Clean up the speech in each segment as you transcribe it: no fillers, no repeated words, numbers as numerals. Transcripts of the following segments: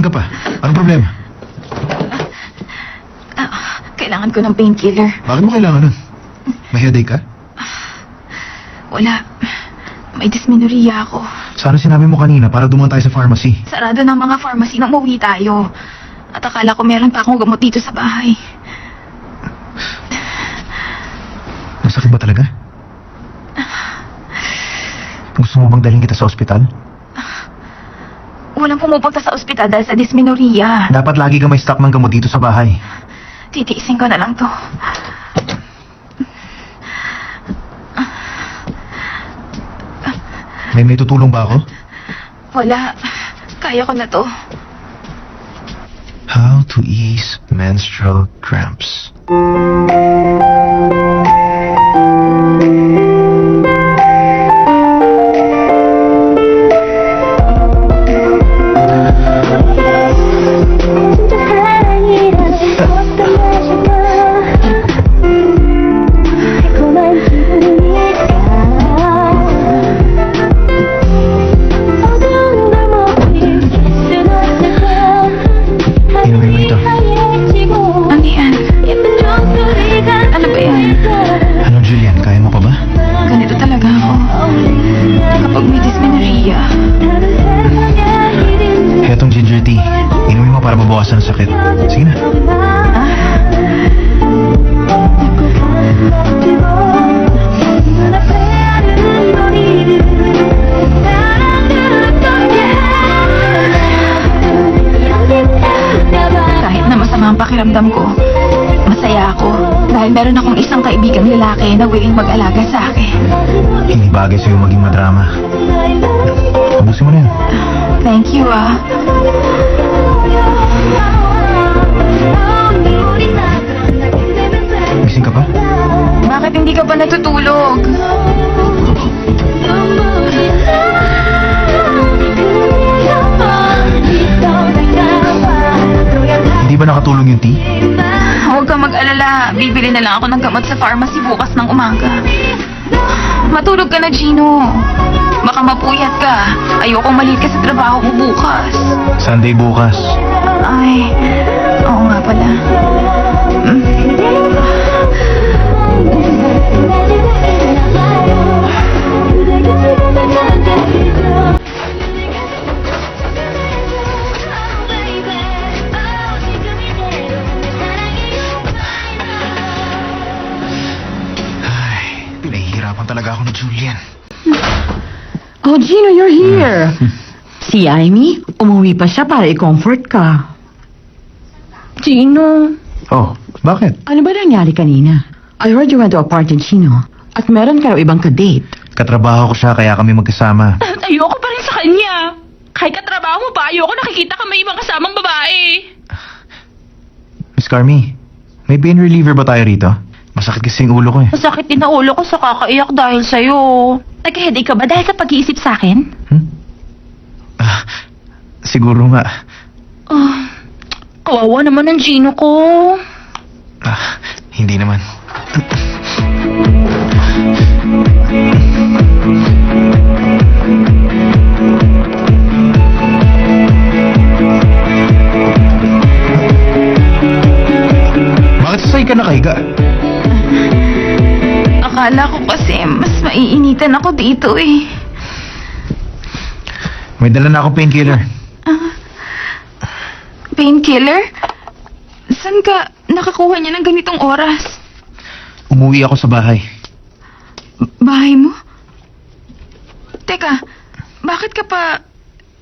ka pa? Anong problema? Kailangan ko ng painkiller. Bakit mo kailangan nun? May headache ka? Wala. May dysmenorrhea ako. Sana sinabi mo kanina para dumaan tayo sa pharmacy. Sarado ng mga pharmacy nang umuwi tayo. At akala ko meron pa akong gamot dito sa bahay. Masakit ba talaga? Gusto mo bang dalhin kita sa ospital? Walang pumupunta sa ospital dahil sa dysmenorrhea. Dapat lagi ka may stock ng gamot dito sa bahay. Titiisin ko na lang to. May tutulong ba ako? Wala. Kaya ko na to. How to ease menstrual cramps. Inumin mo ito. Ano yan? Ano ba yan? Ano, Julian? Kaya mo pa ba? Ganito talaga ako. Kapag may dysmenorrhea. Hetong ginger tea. Inumin mo para mabawasan ang sakit. Sige na. Kahit na masama ang pakiramdam ko, masaya ako. Dahil meron akong isang kaibigang lalaki na willing mag-alaga sa akin. Hindi bagay sa'yo maging madrama. Tapusin mo na yan. Thank you, Gising ka pa? Bakit hindi ka pa natutulog? Hindi ba nakatulong yung tea? Huwag kang mag-alala. Bibili na lang ako ng gamot sa pharmacy bukas ng umaga. Matulog ka na, Gino. Baka mapuyat ka. Ayokong malit ka sa trabaho mo bukas. Sunday bukas. Ay, oo nga pala. Ay, pinahihirapan talaga ako ni Julian. Oh, Gino, you're here. Si Amy, umuwi pa siya para i-comfort ka. Gino, Oh, bakit? ano ba nangyari kanina? I heard you went to a party, Gino. At meron ka raw ibang ka-date. Katrabaho ko siya kaya kami magkasama. Ayoko pa rin sa kanya. Kahit katrabaho mo pa, ayoko nakikita ka may ibang kasamang babae. Miss Carmi, may pain reliever ba tayo rito? Masakit kasi yung ulo ko eh. Masakit din ang ulo ko sa kakaiyak dahil sa'yo. Nag-headache ka ba dahil sa pag-iisip sa akin? Siguro nga. Kawawa naman ang Gino ko. Hindi naman. Bakit sasay ka nakahiga? Akala ko kasi mas maiinitan ako dito eh. May dala na akong painkiller. Painkiller? Saan ka nakakuha niya ng ganitong oras? Umuwi ako sa bahay. Bahay mo? Teka, bakit ka pa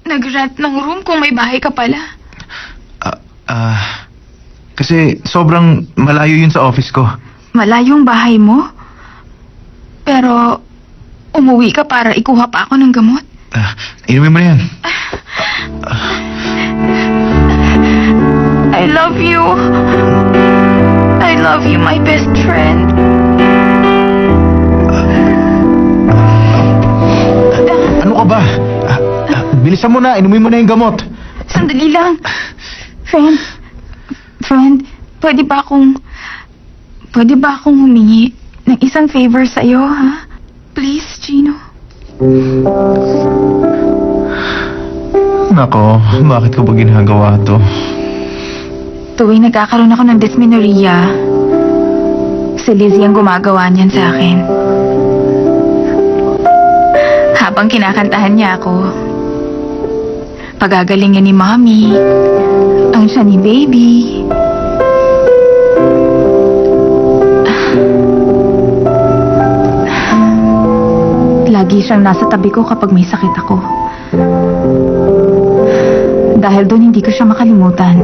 nag-rent ng room kung may bahay ka pala? Kasi sobrang malayo yun sa office ko. Malayong bahay mo? Pero umuwi ka para ikuha pa ako ng gamot? Inumin mo na yan. I love you. I love you, my best friend. Ano ka ba? Bilisan mo na, inumin mo na yung gamot. Sandali lang. Friend, pwede ba akong humingi ng isang favor sa'yo, ha? Please, Gino. Nako, bakit ko ba ginagawa to? Tuwing nagkakaroon ako ng dysmenorrhea, si Lizzie ang gumagawa niyan sa akin. Habang kinakantahan niya ako, pagagalingin ni Mommy, ang siya ni Baby. Lagi siyang nasa tabi ko kapag may sakit ako. Dahil doon hindi ko siya makalimutan.